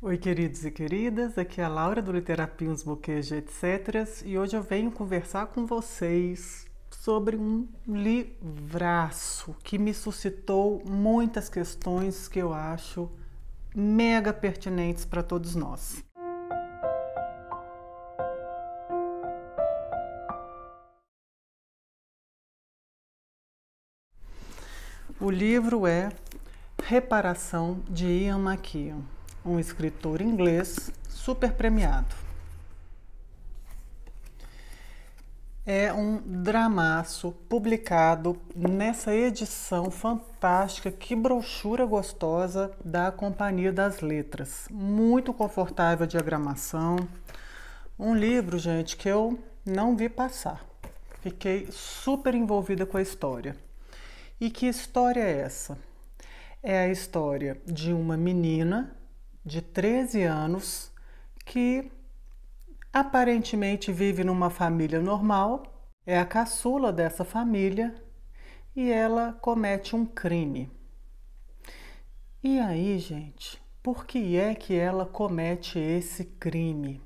Oi, queridos e queridas, aqui é a Laura do Literapios, uns Buquês de Etc. E hoje eu venho conversar com vocês sobre um livraço que me suscitou muitas questões que eu acho mega pertinentes para todos nós. O livro é Reparação, de Ian McEwan, um escritor inglês super premiado. É um dramaço publicado nessa edição fantástica, que brochura gostosa da Companhia das Letras. Muito confortável a diagramação. Um livro, gente, que eu não vi passar. Fiquei super envolvida com a história. E que história é essa? É a história de uma menina de 13 anos que aparentemente vive numa família normal, é a caçula dessa família e ela comete um crime. E aí, gente, por que é que ela comete esse crime?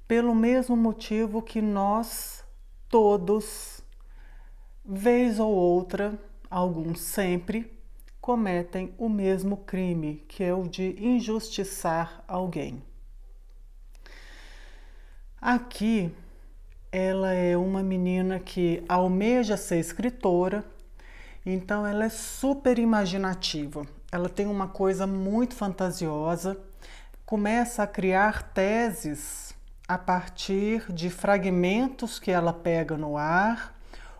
Pelo mesmo motivo que nós todos, vez ou outra, alguns sempre, cometem o mesmo crime, que é o de injustiçar alguém. Aqui, ela é uma menina que almeja ser escritora, então ela é super imaginativa. Ela tem uma coisa muito fantasiosa, começa a criar teses a partir de fragmentos que ela pega no ar,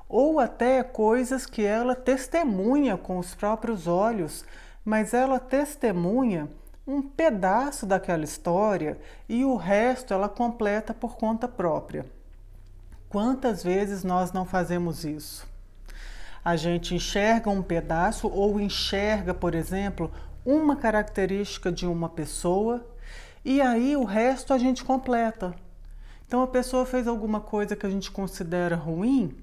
ou até coisas que ela testemunha com os próprios olhos, mas ela testemunha um pedaço daquela história e o resto ela completa por conta própria. Quantas vezes nós não fazemos isso? A gente enxerga um pedaço ou enxerga, por exemplo, uma característica de uma pessoa e aí o resto a gente completa. Então a pessoa fez alguma coisa que a gente considera ruim.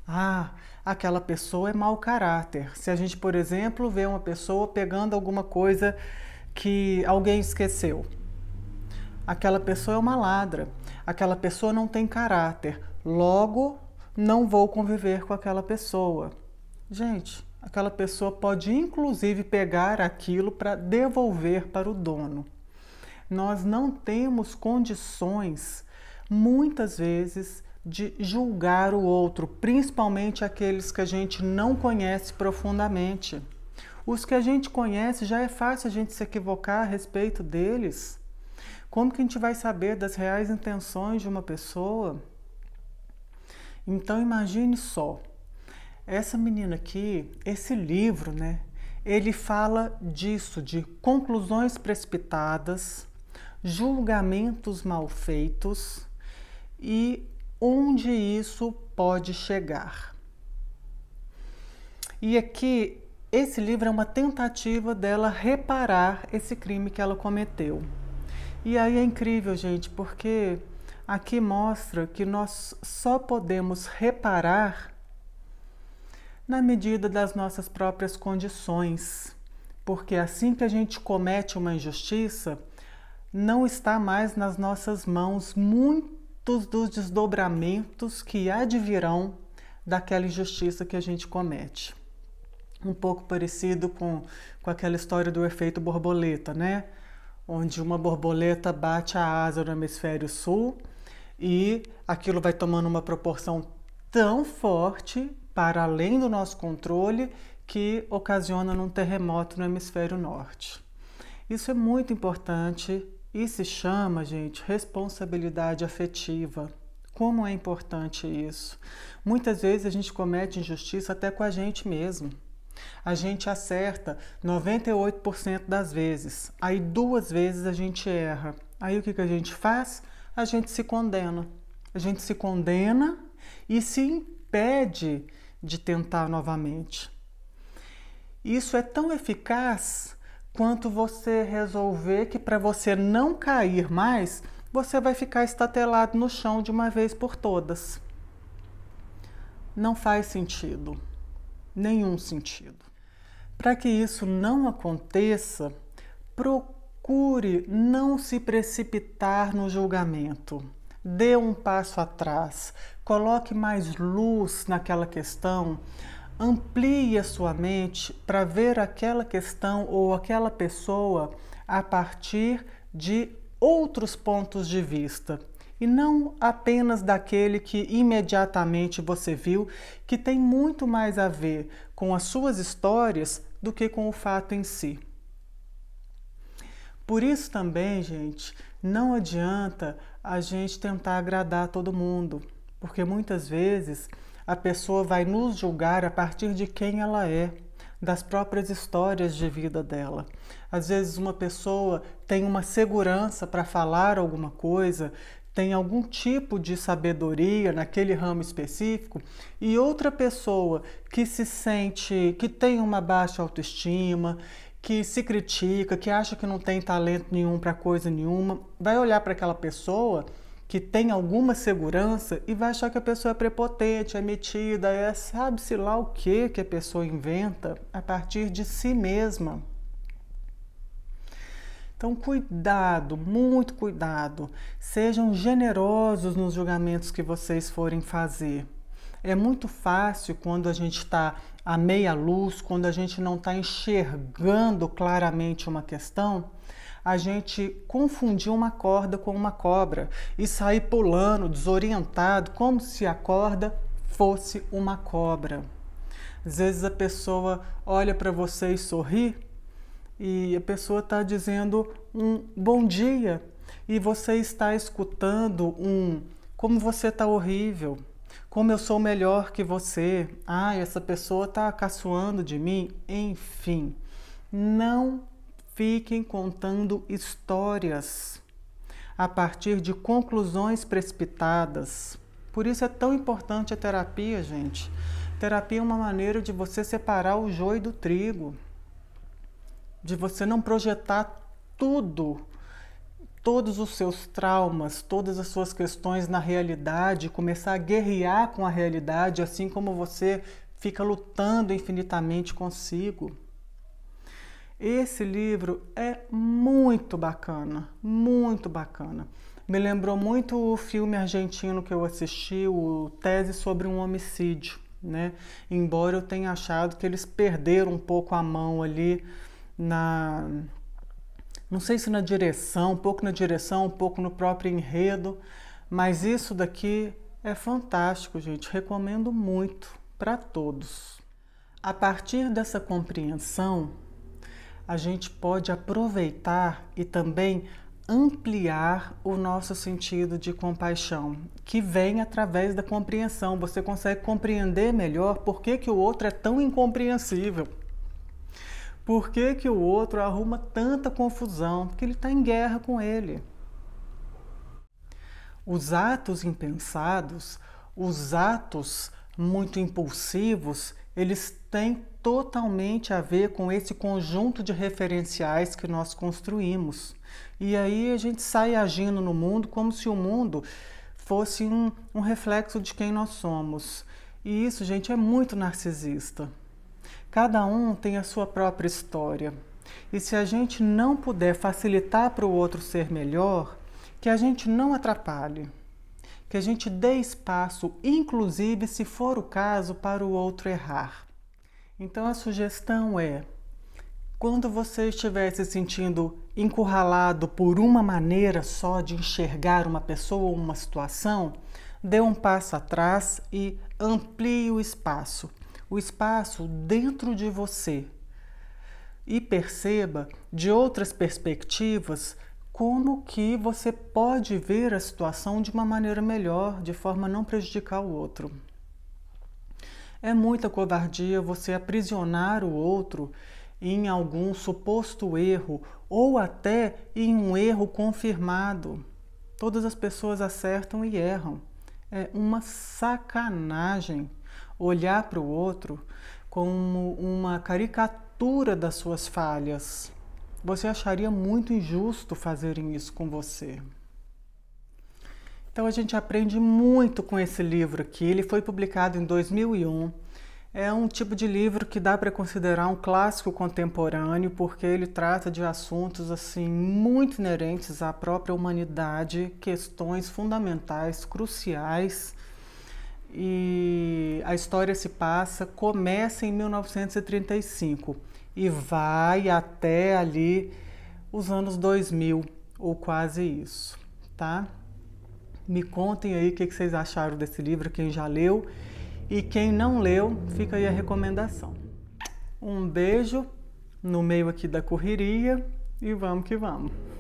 Ah, aquela pessoa é mau caráter. Se a gente, por exemplo, vê uma pessoa pegando alguma coisa que alguém esqueceu, aquela pessoa é uma ladra, aquela pessoa não tem caráter, logo não vou conviver com aquela pessoa. Gente, aquela pessoa pode inclusive pegar aquilo para devolver para o dono. Nós não temos condições, muitas vezes, de julgar o outro, principalmente aqueles que a gente não conhece profundamente. Os que a gente conhece, já é fácil a gente se equivocar a respeito deles. Como que a gente vai saber das reais intenções de uma pessoa? Então imagine só, essa menina aqui, esse livro, né? Ele fala disso, de conclusões precipitadas, julgamentos mal feitos e onde isso pode chegar. E aqui, esse livro é uma tentativa dela reparar esse crime que ela cometeu. E aí é incrível, gente, porque aqui mostra que nós só podemos reparar na medida das nossas próprias condições. Porque assim que a gente comete uma injustiça, não está mais nas nossas mãos muitos dos desdobramentos que advirão daquela injustiça que a gente comete. Um pouco parecido com aquela história do efeito borboleta, né? Onde uma borboleta bate a asa no hemisfério sul e aquilo vai tomando uma proporção tão forte, para além do nosso controle, que ocasiona um terremoto no hemisfério norte. Isso é muito importante e se chama, gente, responsabilidade afetiva. Como é importante isso? Muitas vezes a gente comete injustiça até com a gente mesmo. A gente acerta 98% das vezes, aí 2 vezes a gente erra. Aí o que a gente faz? A gente se condena. A gente se condena e se impede de tentar novamente. Isso é tão eficaz quanto você resolver que para você não cair mais, você vai ficar estatelado no chão de uma vez por todas. Não faz sentido. Nenhum sentido. Para que isso não aconteça, procure não se precipitar no julgamento. Dê um passo atrás, coloque mais luz naquela questão, amplie a sua mente para ver aquela questão ou aquela pessoa a partir de outros pontos de vista. E não apenas daquele que imediatamente você viu, que tem muito mais a ver com as suas histórias do que com o fato em si. Por isso também, gente, não adianta a gente tentar agradar todo mundo, porque muitas vezes a pessoa vai nos julgar a partir de quem ela é, das próprias histórias de vida dela. Às vezes uma pessoa tem uma segurança para falar alguma coisa, tem algum tipo de sabedoria naquele ramo específico, e outra pessoa que se sente, que tem uma baixa autoestima, que se critica, que acha que não tem talento nenhum para coisa nenhuma, vai olhar para aquela pessoa que tem alguma segurança e vai achar que a pessoa é prepotente, é metida, sabe-se lá o que a pessoa inventa a partir de si mesma. Então, cuidado, muito cuidado. Sejam generosos nos julgamentos que vocês forem fazer. É muito fácil quando a gente está à meia luz, quando a gente não está enxergando claramente uma questão, a gente confundir uma corda com uma cobra e sair pulando, desorientado, como se a corda fosse uma cobra. Às vezes a pessoa olha para você e sorri, e a pessoa está dizendo um bom dia, e você está escutando como você está horrível, como eu sou melhor que você, essa pessoa está caçoando de mim, enfim. Não fiquem contando histórias a partir de conclusões precipitadas. Por isso é tão importante a terapia, gente. Terapia é uma maneira de você separar o joio do trigo, de você não projetar todos os seus traumas, todas as suas questões na realidade, começar a guerrear com a realidade, assim como você fica lutando infinitamente consigo. Esse livro é muito bacana, muito bacana. Me lembrou muito o filme argentino que eu assisti, o Tese sobre um Homicídio, né? Embora eu tenha achado que eles perderam um pouco a mão ali não sei se na direção, um pouco na direção, um pouco no próprio enredo, mas isso daqui é fantástico, gente. Recomendo muito para todos. A partir dessa compreensão, a gente pode aproveitar e também ampliar o nosso sentido de compaixão, que vem através da compreensão. Você consegue compreender melhor por que o outro é tão incompreensível. Por que o outro arruma tanta confusão? Porque ele está em guerra com ele. Os atos impensados, os atos muito impulsivos, eles têm totalmente a ver com esse conjunto de referenciais que nós construímos. E aí a gente sai agindo no mundo como se o mundo fosse um reflexo de quem nós somos. E isso, gente, é muito narcisista. Cada um tem a sua própria história. E se a gente não puder facilitar para o outro ser melhor, que a gente não atrapalhe. Que a gente dê espaço, inclusive se for o caso, para o outro errar. Então a sugestão é, quando você estiver se sentindo encurralado por uma maneira só de enxergar uma pessoa ou uma situação, dê um passo atrás e amplie o espaço dentro de você. E perceba de outras perspectivas como que você pode ver a situação de uma maneira melhor, de forma a não prejudicar o outro. É muita covardia você aprisionar o outro em algum suposto erro ou até em um erro confirmado. Todas as pessoas acertam e erram. É uma sacanagem olhar para o outro como uma caricatura das suas falhas. Você acharia muito injusto fazerem isso com você. Então a gente aprende muito com esse livro aqui. Ele foi publicado em 2001. É um tipo de livro que dá para considerar um clássico contemporâneo, porque ele trata de assuntos assim muito inerentes à própria humanidade, questões fundamentais, cruciais. E a história começa em 1935 e vai até ali os anos 2000, ou quase isso, tá? Me contem aí o que vocês acharam desse livro, quem já leu, e quem não leu, fica aí a recomendação. Um beijo no meio aqui da correria e vamos que vamos!